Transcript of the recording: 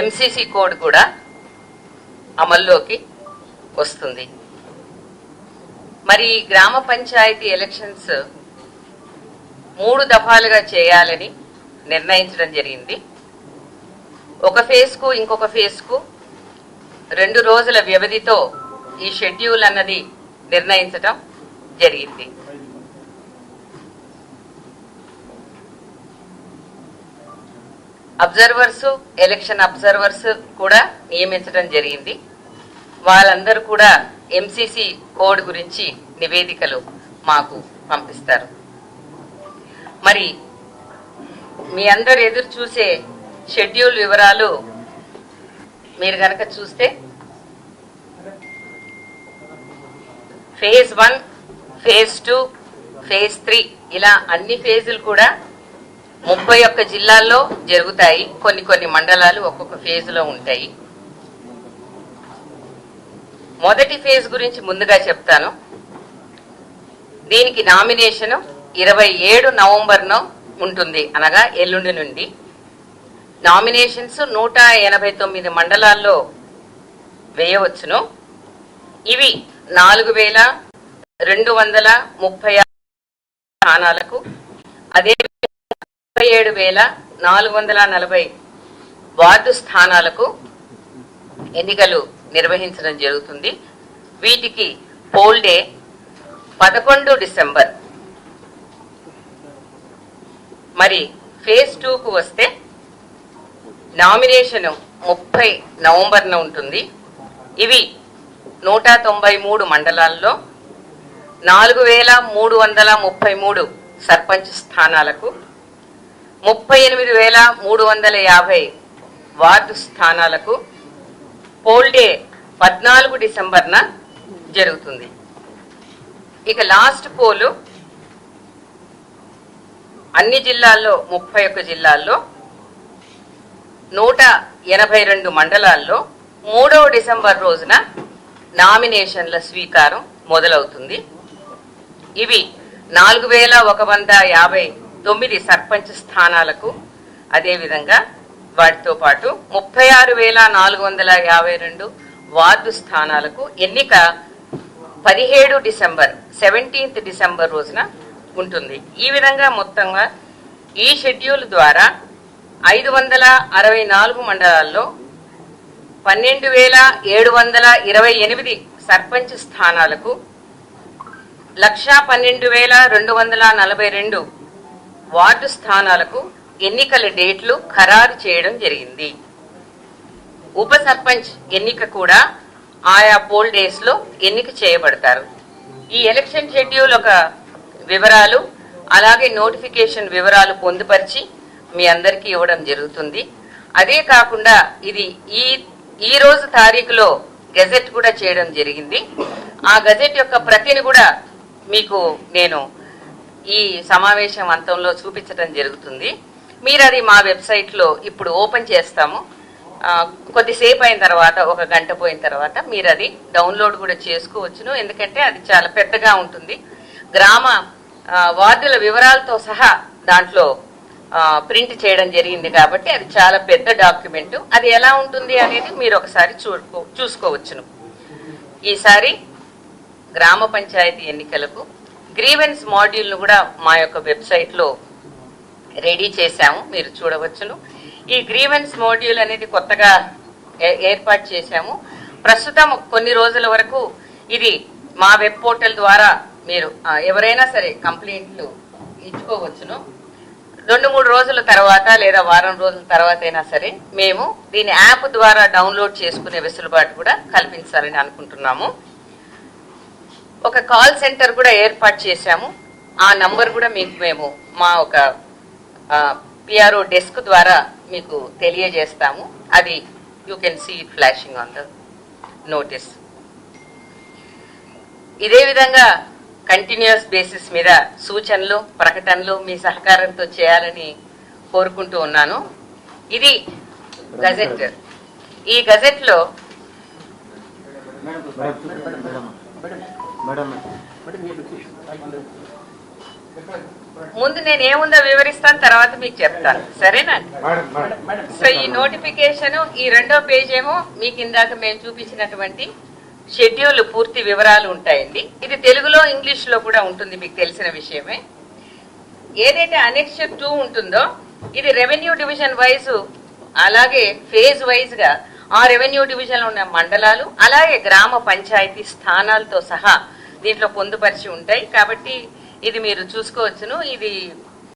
MCC code కూడా అమల్లోకి వస్తుంది. మరి గ్రామ పంచాయతీ ఎలక్షన్స్ 3 దఫాలుగా చేయాలని నిర్ణయించడం జరిగింది. ఒక ఫేజ్కు ఇంకొక ఫేజ్కు 2 రోజుల వ్యవధితో ఈ షెడ్యూల్ అన్నది నిర్ణయించడం జరిగింది. అబ్జర్వర్స్, ఎలక్షన్ అబ్జర్వర్స్ కూడా నియమించడం జరిగింది. వాళ్ళందరూ కూడా ఎంసీసీ కోడ్ గురించి నివేదికలు మాకు పంపిస్తారు. మరి మీ అందరు ఎదురు చూసే షెడ్యూల్ వివరాలు మీరు కనుక చూస్తే ఫేజ్ 1, ఫేజ్ 2, ఫేజ్ 3 ఇలా అన్ని ఫేజులు కూడా 31 జిల్లాల్లో జరుగుతాయి. కొన్ని మండలాలు ఒక్కొక్క ఫేజ్లో ఉంటాయి. మొదటి ఫేజ్ గురించి ముందుగా చెప్తాను. దీనికి నామినేషన్ 27 నవంబర్ను ఉంటుంది, అనగా ఎల్లుండి నుండి. నామినేషన్స్ 189 మండలాల్లో వేయవచ్చును. ఇవి 4236 స్థానాలకు, అదే 37,440 వార్డు స్థానాలకు ఎన్నికలు నిర్వహించడం జరుగుతుంది. వీటికి పోల్ డే 11 డిసెంబర్. మరి ఫేజ్ 2కు వస్తే నామినేషన్ 30 నవంబర్న ఉంటుంది. ఇవి 193 మండలాల్లో 4333 సర్పంచ్ స్థానాలకు, 38,350 వార్డు స్థానాలకు పోల్ డే 14 డిసెంబర్న జరుగుతుంది. ఇక లాస్ట్ పోలు అన్ని జిల్లాల్లో 31 జిల్లాల్లో 182 మండలాల్లో 3వ డిసెంబర్ రోజున నామినేషన్ల స్వీకారం మొదలవుతుంది. ఇవి 4159 సర్పంచ్ స్థానాలకు, అదేవిధంగా వాటితో పాటు 36,452 వార్డు స్థానాలకు ఎన్నిక 17 డిసెంబర్ 17th డిసెంబర్ రోజున ఉంటుంది. ఈ విధంగా మొత్తంగా ఈ షెడ్యూల్ ద్వారా 564 మండలాల్లో 12,728 సర్పంచ్ స్థానాలకు, 1,12,242 వార్డు స్థానాలకు ఎన్నికల డేట్లు ఖరారు చేయడం జరిగింది. ఉప సర్పంచ్ ఎన్నిక కూడా ఆయా పోల్ డేస్ లో ఎన్నిక చేయబడతారు. ఈ ఎలక్షన్ షెడ్యూల్ ఒక వివరాలు, అలాగే నోటిఫికేషన్ వివరాలు పొందుపరిచి మీ అందరికీ ఇవ్వడం జరుగుతుంది. అదే కాకుండా ఇది ఈ రోజు తారీఖులో గెజెట్ కూడా చేయడం జరిగింది. ఆ గెజెట్ యొక్క ప్రతిని కూడా మీకు నేను ఈ సమావేశం అంతంలో చూపించడం జరుగుతుంది. మీరు అది మా వెబ్సైట్లో ఇప్పుడు ఓపెన్ చేస్తాము. కొద్దిసేపు అయిన తర్వాత, 1 గంట పోయిన తర్వాత మీరు అది డౌన్లోడ్ కూడా చేసుకోవచ్చును. ఎందుకంటే అది చాలా పెద్దగా ఉంటుంది. గ్రామ వార్డుల వివరాలతో సహా దాంట్లో ప్రింట్ చేయడం జరిగింది కాబట్టి అది చాలా పెద్ద డాక్యుమెంట్. అది ఎలా ఉంటుంది అనేది మీరు ఒకసారి చూసుకోవచ్చును. ఈసారి గ్రామ పంచాయతీ ఎన్నికలకు గ్రీవెన్స్ మాడ్యూల్ను కూడా మా యొక్క వెబ్సైట్లో రెడీ చేశాము, మీరు చూడవచ్చును. ఈ గ్రీవెన్స్ మాడ్యూల్ అనేది కొత్తగా ఏర్పాటు చేశాము. ప్రస్తుతం కొన్ని రోజుల వరకు ఇది మా వెబ్ పోర్టల్ ద్వారా మీరు ఎవరైనా సరే కంప్లైంట్లు ఇచ్చుకోవచ్చును. 2-3 రోజుల తర్వాత లేదా వారం రోజుల తర్వాత అయినా సరే మేము దీని యాప్ ద్వారా డౌన్లోడ్ చేసుకునే వెసులుబాటు కూడా కల్పించాలని అనుకుంటున్నాము. ఒక కాల్ సెంటర్ కూడా ఏర్పాటు చేశాము. ఆ నంబర్ కూడా మీకు మేము మా ఒక పిఆర్ఓ డెస్క్ ద్వారా మీకు తెలియజేస్తాము. అది you can see it flashing on the notice. ఇదే విధంగా కంటిన్యూస్ బేసిస్ మీద సూచనలు, ప్రకటనలు మీ సహకారంతో చేయాలని కోరుకుంటూ ఉన్నాను. ఇది గజెట్. ఈ గజెట్ లో ముందు నేను ఏముందో వివరిస్తాను, తర్వాత మీకు చెప్తాను, సరేనా? సో ఈ నోటిఫికేషన్ ఈ రెండో పేజ్ ఏమో మీకు ఇందాక మేము చూపించినటువంటి షెడ్యూల్ పూర్తి వివరాలు ఉంటాయండి. ఇది తెలుగులో ఇంగ్లీష్ లో కూడా ఉంటుంది, మీకు తెలిసిన విషయమే. ఏదైతే అనెక్చర్ 2 ఉంటుందో ఇది రెవెన్యూ డివిజన్ వైజ్, అలాగే ఫేజ్ వైజ్ గా ఆ రెవెన్యూ డివిజన్ లో ఉన్న మండలాలు అలాగే గ్రామ పంచాయతీ స్థానాలతో సహా దీంట్లో పొందుపరిచి ఉంటాయి. కాబట్టి ఇది మీరు చూసుకోవచ్చును. ఇది